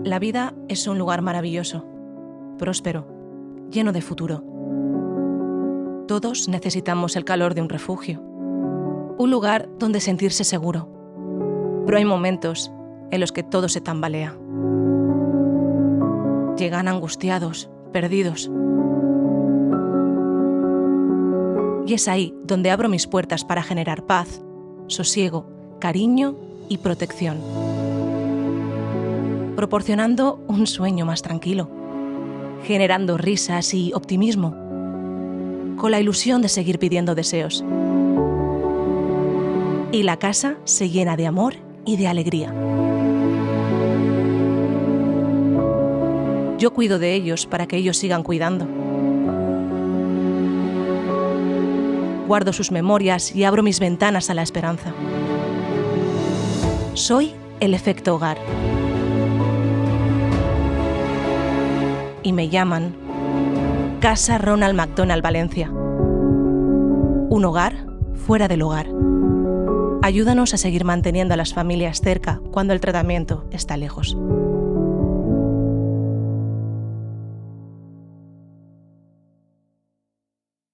La vida es un lugar maravilloso, próspero, lleno de futuro. Todos necesitamos el calor de un refugio, un lugar donde sentirse seguro. Pero hay momentos en los que todo se tambalea. Llegan angustiados, perdidos. Y es ahí donde abro mis puertas para generar paz, sosiego, cariño y protección, proporcionando un sueño más tranquilo, generando risas y optimismo, con la ilusión de seguir pidiendo deseos. Y la casa se llena de amor y de alegría. Yo cuido de ellos para que ellos sigan cuidando. Guardo sus memorias y abro mis ventanas a la esperanza. Soy el efecto hogar. Y me llaman Casa Ronald McDonald Valencia. Un hogar fuera del hogar. Ayúdanos a seguir manteniendo a las familias cerca cuando el tratamiento está lejos.